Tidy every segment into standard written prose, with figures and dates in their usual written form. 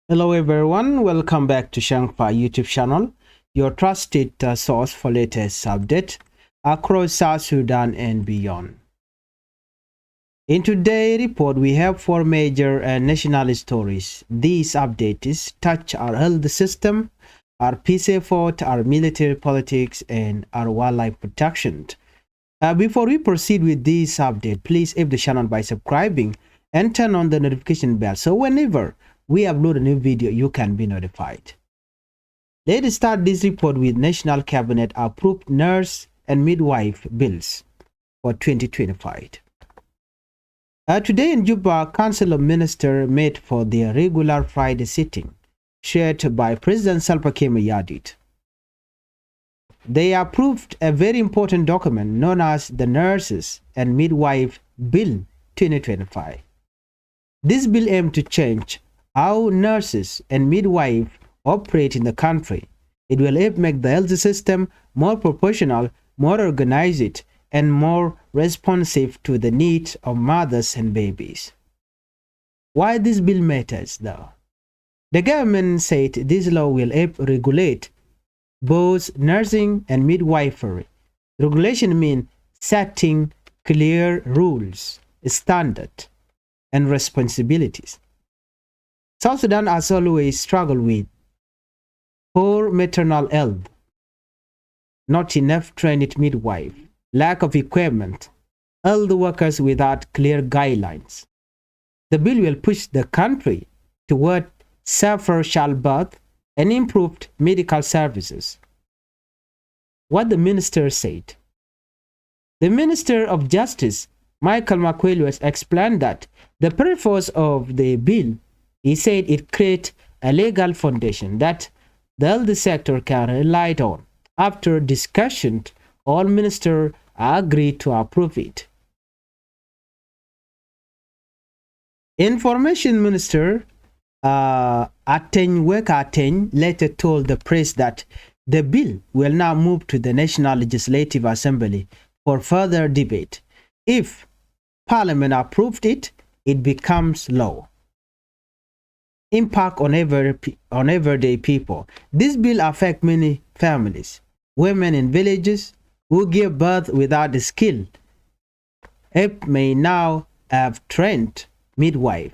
Hello everyone, welcome back to Changfied YouTube channel, your trusted source for latest update across South Sudan and beyond. In today's report, we have four major national stories. These updates touch our health system, our peace effort, our military politics, and our wildlife protection. Before we proceed with this update, please help the channel by subscribing and turn on the notification bell so whenever we upload a new video, you can be notified. Let's start this report with National Cabinet approved nurse and midwife bills for 2025. Today in Juba, Council of Ministers met for their regular Friday sitting, chaired by President Salva Kiir Mayardit. They approved a very important document known as the Nurses and Midwife Bill 2025. This bill aims to change how nurses and midwives operate in the country. It will help make the health system more proportional, more organized, and more responsive to the needs of mothers and babies. Why this bill matters though? The government said this law will help regulate both nursing and midwifery. Regulation means setting clear rules, standards, and responsibilities. South Sudan has always struggled with poor maternal health, not enough trained midwife, lack of equipment, health workers without clear guidelines. The bill will push the country toward safer childbirth and improved medical services. What the minister said. The Minister of Justice, Michael McWilliams, explained that the purpose of the bill, he said, it creates a legal foundation that the health sector can rely on. After discussion, all ministers agreed to approve it. Information Minister Ateng later told the press that the bill will now move to the National Legislative Assembly for further debate. If Parliament approved it, it becomes law. Impact on everyday people. This bill affects many families, women in villages who give birth without the skill. Help may now have trained midwife.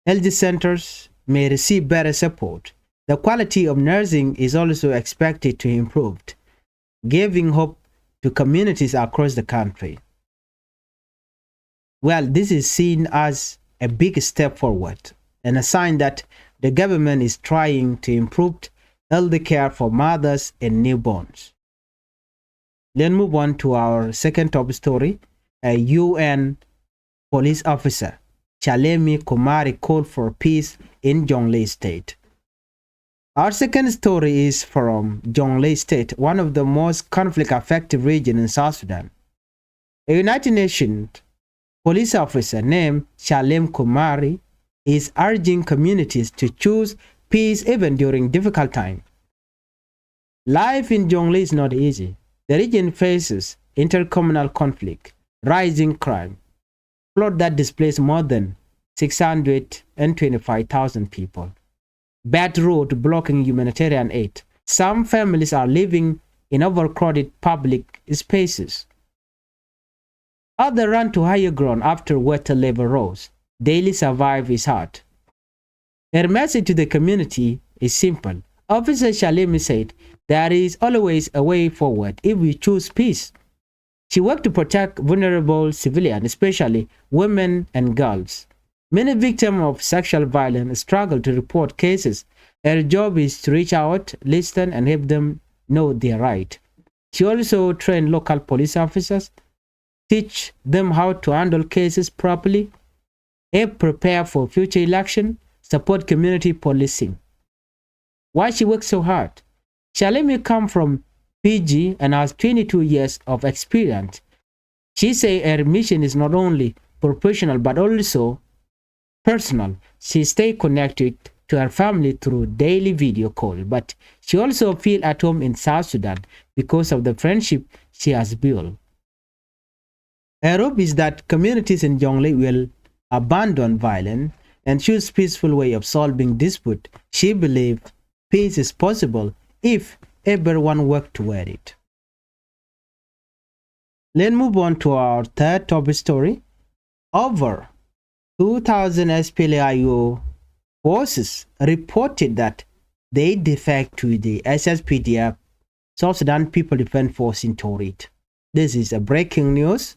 Health centers may receive better support. The quality of nursing is also expected to improve, giving hope to communities across the country. Well, this is seen as a big step forward and a sign that the government is trying to improve health care for mothers and newborns. Let's move on to our second top story. A UN police officer, Chalemi Kumari, called for peace in Jonglei State. Our second story is from Jonglei State, one of the most conflict-affected regions in South Sudan. A United Nations police officer named Chalem Kumari is urging communities to choose peace even during difficult times. Life in Jonglei is not easy. The region faces intercommunal conflict, rising crime, flood that displaced more than 625,000 people, bad road blocking humanitarian aid. Some families are living in overcrowded public spaces. Others run to higher ground after water level rose. Daily survival is hard. Her message to the community is simple. Officer Shalimi said, there is always a way forward if we choose peace. She worked to protect vulnerable civilians, especially women and girls. Many victims of sexual violence struggle to report cases. Her job is to reach out, listen, and help them know their right. She also trained local police officers, teach them how to handle cases properly, help prepare for future election, support community policing. Why she works so hard? Shalemi comes from PG and has 22 years of experience. She says her mission is not only professional but also personal. She stays connected to her family through daily video call, but she also feels at home in South Sudan because of the friendship she has built. Her hope is that communities in Jonglei will abandon violence, and choose peaceful way of solving dispute. She believed peace is possible if everyone worked toward it. Let's move on to our third top story. Over 2,000 SPLA forces reported that they defect to the SSPDF, South Sudan People Defense Force in Torit. This is a breaking news.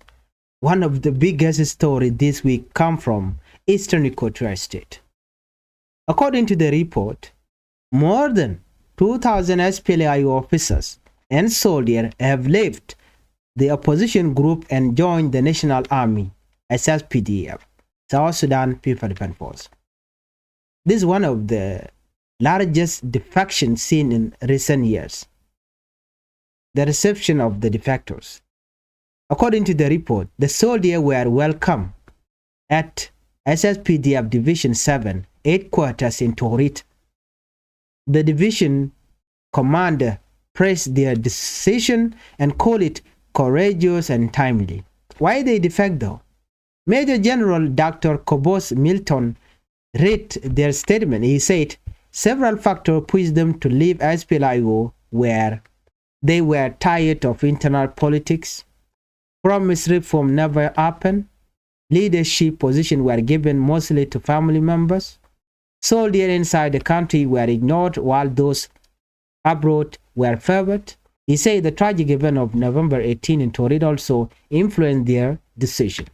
One of the biggest stories this week come from Eastern Equatorial State. According to the report, more than 2,000 SPLA officers and soldiers have left the opposition group and joined the National Army, SSPDF, South Sudan People Defense Force. This is one of the largest defections seen in recent years. The reception of the defectors. According to the report, the soldiers were welcome at SSPDF Division 7 headquarters in Torit. The division commander praised their decision and called it courageous and timely. Why they defect though? Major General Dr. Kobos Milton read their statement. He said several factors pushed them to leave SPLA, where they were tired of internal politics, promised reform never happened, leadership positions were given mostly to family members, soldiers inside the country were ignored while those abroad were favored. He said the tragic event of November 18 in Torit also influenced their decision.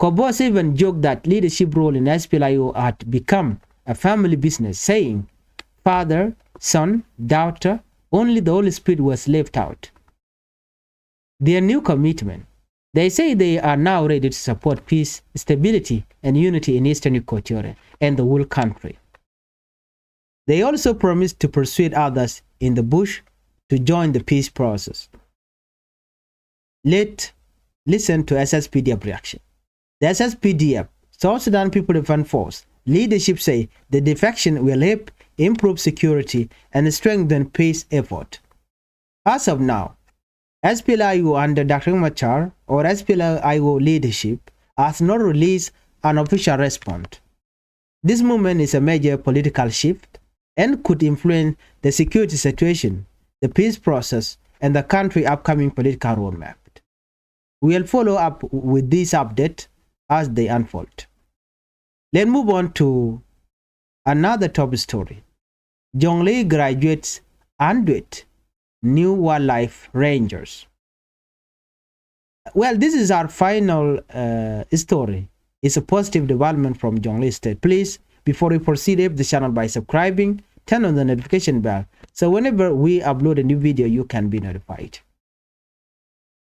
Kobos even joked that leadership role in SPLA had become a family business, saying, father, son, daughter, only the Holy Spirit was left out. Their new commitment. They say they are now ready to support peace, stability, and unity in Eastern Equatoria and the whole country. They also promised to persuade others in the bush to join the peace process. Let's listen to SSPDF reaction. The SSPDF, South Sudan People Defense Force, leadership say the defection will help improve security and strengthen peace effort. As of now, SPLA under Dr. Machar or SPLA leadership has not released an official response. This movement is a major political shift and could influence the security situation, the peace process, and the country's upcoming political roadmap. We will follow up with this update as they unfold. Let's move on to another top story. Jonglei graduates 100 new wildlife rangers. Well, this is our final story. It's a positive development from Jonglei State. Please, before we proceed, help the channel by subscribing, turn on the notification bell, so whenever we upload a new video, you can be notified.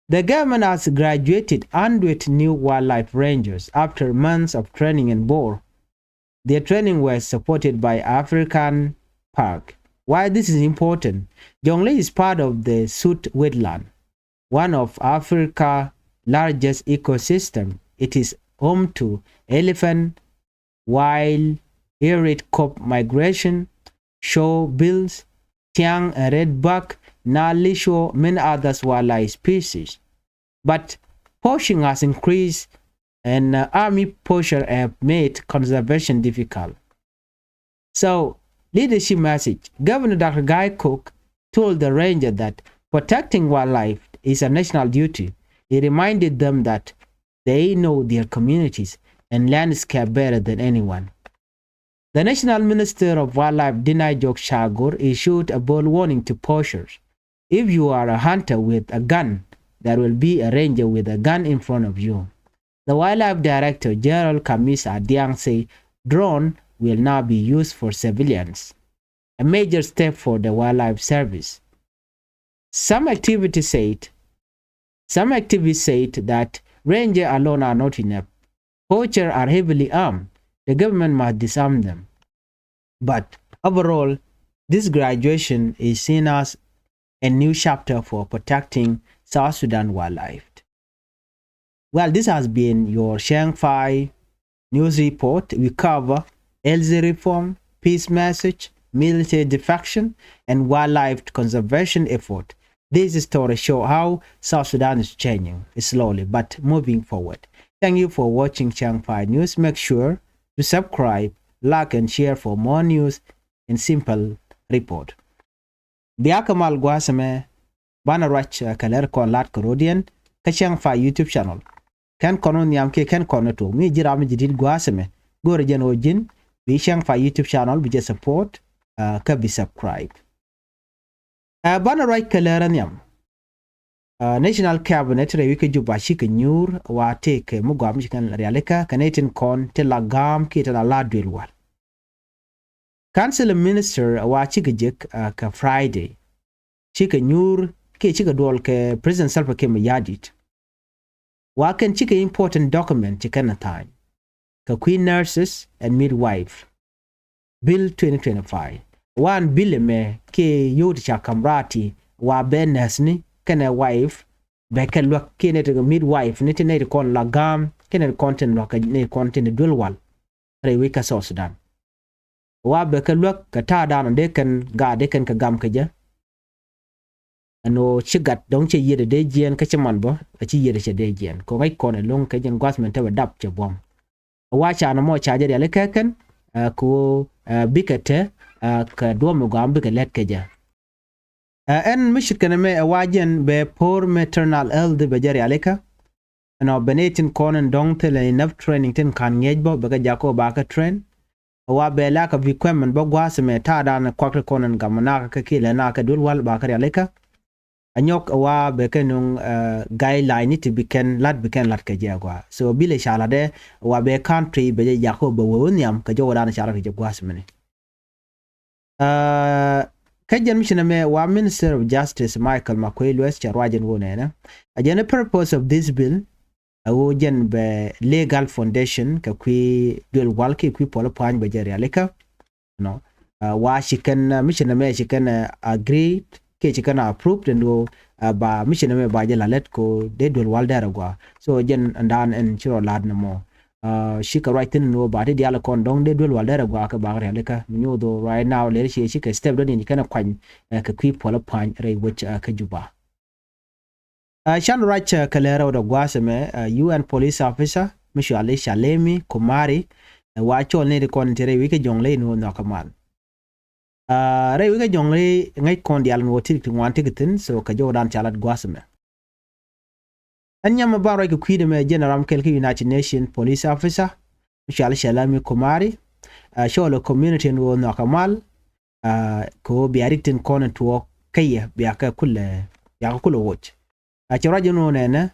The government has graduated 100 new wildlife rangers after months of training in Bor. Their training was supported by African Park. Why this is important? Jonglei is part of the Sud wetland, one of Africa's largest ecosystem. It is home to elephant, wild, arid cop migration, show-bills, tiang, redback, nalisho, many other wildlife species. But poaching has increased and army poachers have made conservation difficult. So, leadership message. Governor Dr. Guy Cook told the ranger that protecting wildlife is a national duty. He reminded them that they know their communities and landscape better than anyone. The National Minister of Wildlife, Dinai Jok Shagur, issued a bold warning to poachers. If you are a hunter with a gun, there will be a ranger with a gun in front of you. The Wildlife Director, Gerald Kamis Adiang, say drone will now be used for civilians, a major step for the Wildlife Service. Some activists said that rangers alone are not enough. Poachers are heavily armed. The government must disarm them. But overall, this graduation is seen as a new chapter for protecting South Sudan wildlife. Well, this has been your Changfied news report. We cover LZ reform, peace message, military defection, and wildlife conservation effort. This story shows how South Sudan is changing slowly but moving forward. Thank you for watching Changfied News. Make sure to subscribe, like and share for more news and simple report. Biakamal Guasame Banarach Kaler Kon Lat Corodian Changfied YouTube channel. Kan konon yamke kan kono to mi jirami jidid Guasame go region ojin bi Changfied YouTube channel bi support ka bi subscribe. Banarach Kaleran yam. National Cabinet rewike juba shike nyur wa take mugam shikan realika kanetin kon telagam kita la dwelwal. Council Minister wa chike jik ka Friday. Chike nyur ke chike dol ke President Salva Kiir yadit. Wa ken chike important document chikana time. Ka Queen Nurses and Midwife. Bill 2025. One bill me ke yod cha kamrati wa ben nasni kena wife beke look kene to midwife niti ne kon lagam kene content look ne content dulwal rewika South Sudan wa beke look ka ta dan de kan ga de kan ka gam ka ja ano chigat dong che yede de jien ka chaman bo chi yede che de jien ko ngai kon long ka jen gwasmen ta dap che bom wa cha na mo cha je le ka kan ko bikete ka do mo gam bike let ka ja en mishkana me wajen be poor maternal health be jari aleka no benetin konen dong tele enough training tin kan ngejbo be jako ba ka train wa be la ka equipment bo gwasme ta dan kwakre konen gamana ka kile na ka dulwal ba ka aleka anyok wa be kenung guideline to beken lat ka jagwa so bile shala de wa be country be jako be wonyam ka jowa dan shala ka gwasme Kajan mission me wa Minister of Justice Michael McQuaid West charwajen wonena. Ajana purpose of this bill awojen be legal foundation ka kwi dual walki kwi polo pan be jari aleka no wa shikan mission me shikan agreed ke shikan approved and ba mission me ba jala let ko de dual wal daragwa so jen andan en chiro lad na mo shika right in no ba de diala kon dong de dul walda gwa ka ba re leka minyo do right now le shi shika step do ni kana kwan ka kwi pola pan re which ka juba shan right kalera do gwa seme UN police officer mishu ali shalemi kumari wa chol ne de kon tere wi ke jongle no no kamal re wi ke jongle ngai kon dial no tik wan tikitin so ka jodan chalat gwa seme Anyama baro ke kwide me General Kelki United Nations police officer Michelle Shalami Kumari show the community no nakamal ko biaritin kona to kaya biaka kulle watch charaje no nene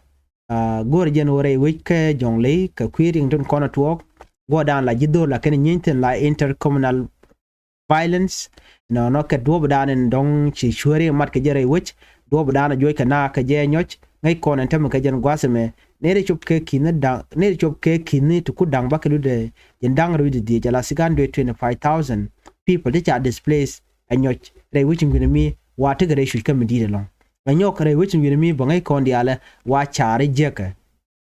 gore jenore wike jongle ka kwiring don kona to go down la jido la ken nyinten la intercommunal violence no ka do dan en dong chi shwere mat ke jere wich do dan joy kana ka je nyoch ngai kon ntem ka jen gwaseme nere chop ke kine to kudang bakelude jendang rude di jala sigan do 25,000 people that are displaced anyoch re wichin gumi wa tigare shu kam di long anyok re wichin gumi bangai kon di ala wa chare jeka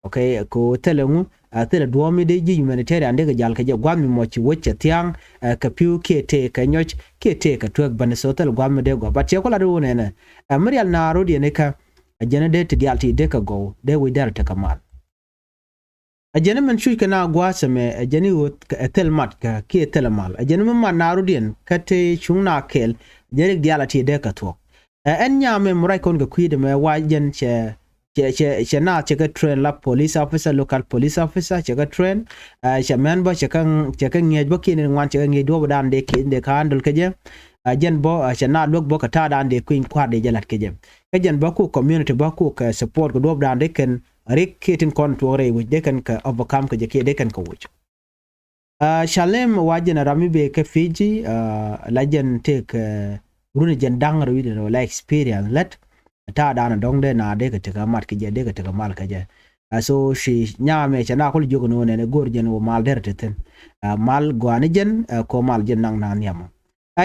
okay ko telengu tele duomi de ji humanitarian de jal ka je gwami mochi woche tiang ka piu kete ka nyoch kete ka twek banesotel gwami de go but yekola do nene marial na rodi ne ka ajana de tidialti de ka go de we dar ta kamal ajana man shu kana gwasame ajani wot tel mat ka ki tel mal ajana man narudien kate chungna kel jere dialati de ka to en nyame murai kon ga kwide me wajen che na che ka train la police officer local police officer che ka train che member che kan ngej bo kin wan che ngej do dan de kin de ka handle ke je jen bo che na lok bo ka ta dan de queen kwad de jalat ke je ka jen bo ku community bo ku ka support ko do dan de ken rik kitin kon to re which de kan ka overcome ke je ke de kan ko which shalem wajen rami be ke Fiji la jen take runi jen dangar wi de la experience let ta dana dong de na de ka mat ke je de ka mal ka je so shi nyame chana ko jogo no ne gor jen wo mal der teten mal gwani jen ko mal jen nang nan yam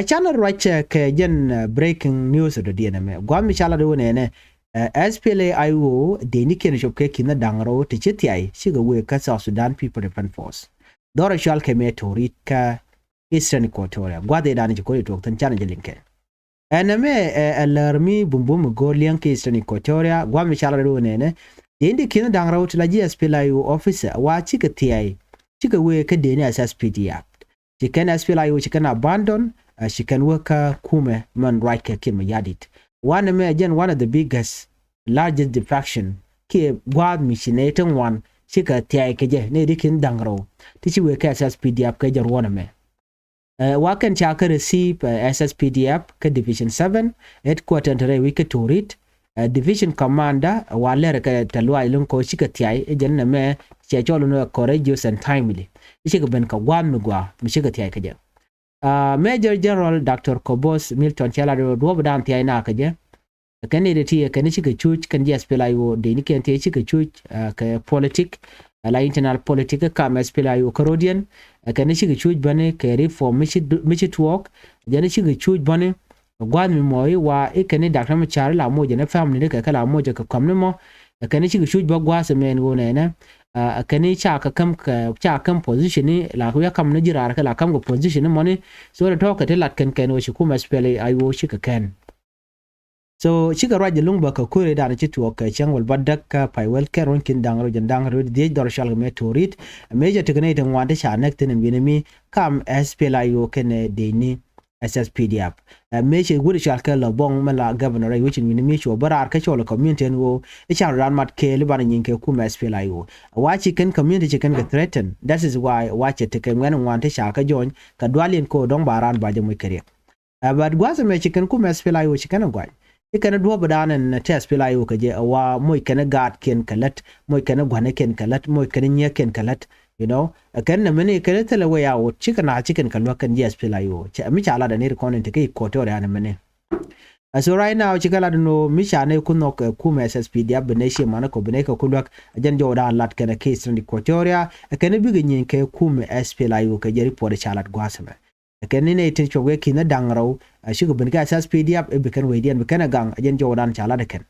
channel right ke jen breaking news do de ne gwami chala do ne SPLA IO de ni ken shop ke kina dangro te chetiai shiga we ka South Sudan People Defense Force dora shal ke me torit ka Eastern Equatoria gwade dani ko to tan channel linke eneme alarmi bumbum golian ke Eastern Equatoria gwami chala do ne indi kina dangro te la SPLA IO officer wa chika tiai chika we ka deni SSPDF she can SPLA she can abandon she can work kume man right ka kin yadit one me again one of the biggest largest defection ki gwad missionating one chika tiai ke je ne dikin dangro tichi we ka SSPDF ka jar one me wakan chaka receive SSPDF ka division 7 headquarter tare we ka to read division commander wale ka talwa ilun ko chika tiai ejen me che cholo no courageous and timely chika ben ka wan mugwa mi chika tiai ka je Major General Dr. Kobos Milton Chala do dan tiai na ka je kan ne ti kan chika chuch kan je SPLA yo de ni kan ti chika chuch ka politic la internal politica kam SPLA yo Carodian kan chika chuch bane ka reform mi work je chika chuch bane gwan mi moy wa ikene Dr. Machar la moja na family ka kala moja ka kamne mo kan chika chuch ba gwa se men go ne na kan cha ka kam position ni la ko ya kam ne jirar ka la kam go position mo ni so da to ka te lat kan o shi kuma SPLA ayo shi ka kan so chika raja lungba ka kure da ci tuwa ka chang wal badak ka pai wel keron kin dangro jandangro de dor shal me torit meja tikane tan wanda sha nek tin binemi kam SPLA yo kene de ni SSPDF meje guri shal ka labong mala governor which in binemi sho barar ka cholo community ngo e sha ran mat ke le ban yin ke kuma SPLA yo wachi kan community kan ga threaten that is why wachi tikan wan wanda sha ka join ka dwalin ko don baran ba je mu kare but gwaza me chikan kuma SPLA yo chikan gwai ikana duwa badana na test pila yo kaje wa moy kana gad ken kalat moy kana gwana ken kalat moy kana nya ken kalat you know kan na mene kana tala waya wo chikana chicken kalwa kan yes pila yo mi chala da ne recording take ko to da na mene so right now chikala no mi chane kuno ku SSPD abne shi mana ko bne ka kulwa ajan joda lat kana case ndi Equatoria kana bigin ke ku SPLA yo kaje report chalat gwasama kan ne tin chogwe kina dangraw shigo bin ka SSPDF e bikan wedian bikan gang ajen jodan chala da kan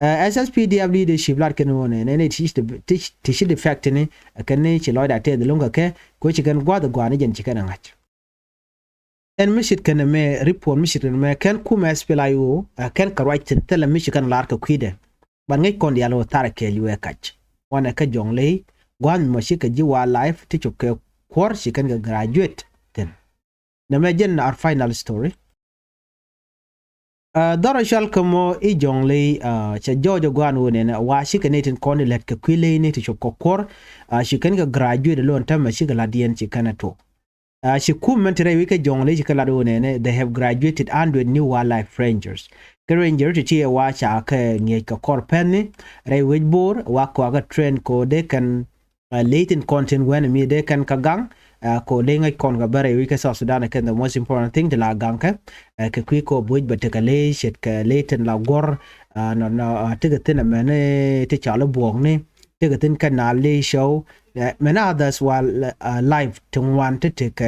SSPDF leadership lat kan wona ne tishi defect ne kan ne chi loida te lunga ke ko chi kan gwada gwana jen chi kan ngach en mishit kan me report mishit me kan kuma SPLA yo kan ka right tin tele mishit kan lar ka kwide ban ngai kon dialo tara ke liwe kach wana ka jongle gwan mo shi ka ji wa life ti chok kwor shi kan ga graduate Namajan our final story. Dora shall come e jongley cha Georgia Guan wonen wa she can eat in corner let ka quile ni to chokor she can graduate alone time she la dien she can to she kumentre we ka jongley she kala wonen they have graduated 100 new wildlife rangers ka ranger to chia wa cha ka ngi ka kor penny ray with bor wa ko ga train ko they can latent content when me they can kagang ko lenga kon ga bare wi ka South Sudan kan the most important thing de la ganka ka kwi ko buj bataka le shet ka latent la gor no tigatin mane te chala buong ni tigatin kanal le show many others while live to want to take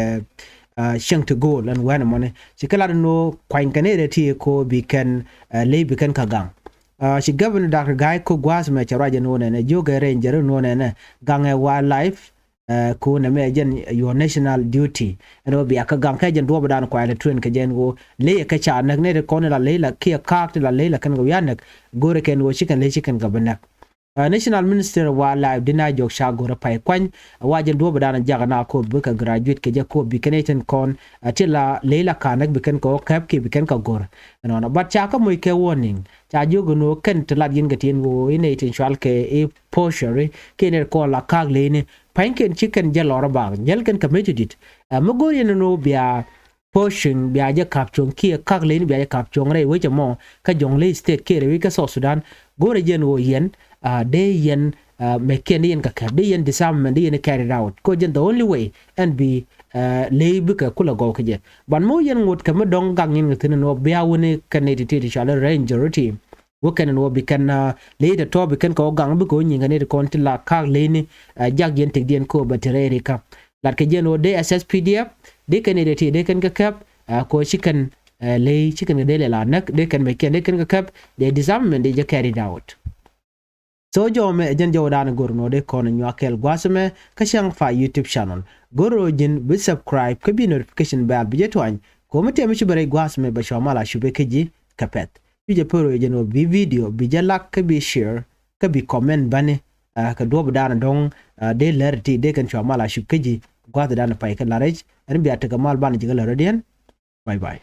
shang to go and when money sikala no kwain kanere ti ko bi kan le bi kan kagang she governor Dr. Guy ko gwas me charaje no ne joga ranger no ne gange wildlife ko na me jen your national duty no bi aka gang ka jen do badan ko ala train ka jen go le ka cha nak ne ko la le la ki ka la le la kan go yanak gore ken go chicken le chicken ga banak national minister wildlife dina jok sha gore pai kwan wajen do badan jaga na ko bi ka graduate ke je ko bi keneten kon atila le la kanak bi ken ko kap ki bi ken ka gore no but cha ka mo ke warning cha jogo no ken tla yin ga tin go ine tin shal ke e poshere ken ko la kag le ne panken chicken jalora bag jelken committed it mugo yen no bia portion bia ja caption ki kag le bia ja caption re we mo ka jongle state ke re ka South Sudan gore jen wo yen de yen mekenian ka de yen disarmament de yen carried out ko jen the only way and be lebe ka kula go ke jen ban mo yen ngot ka dong gang yin tin no bia woni kaneti ti shala ranger team woken no bi kan later to bi kan ko gang bi ko nyinga ne ko ntila ka leni jag yen tek den ko batere ka lat ke jeno de SSPDF de kan ne de kan ka kap ko chicken le chicken de la nak de kan me ken de kan ka kap de disarmament de carried out so jo me jen jo dan gorno de ko no akel gwasme ka Changfied YouTube channel goro jin bi subscribe ka bi notification bell bi jetwan ko mete mi bare gwasme ba shamala shube keji kapet je poro je no bi video bi jalak ka bi share ka bi comment bane ka do dana dong de lerti de kan chwa mala shukiji gwata dana pai kan laraj en biya ta kamal ban jigal radian bye bye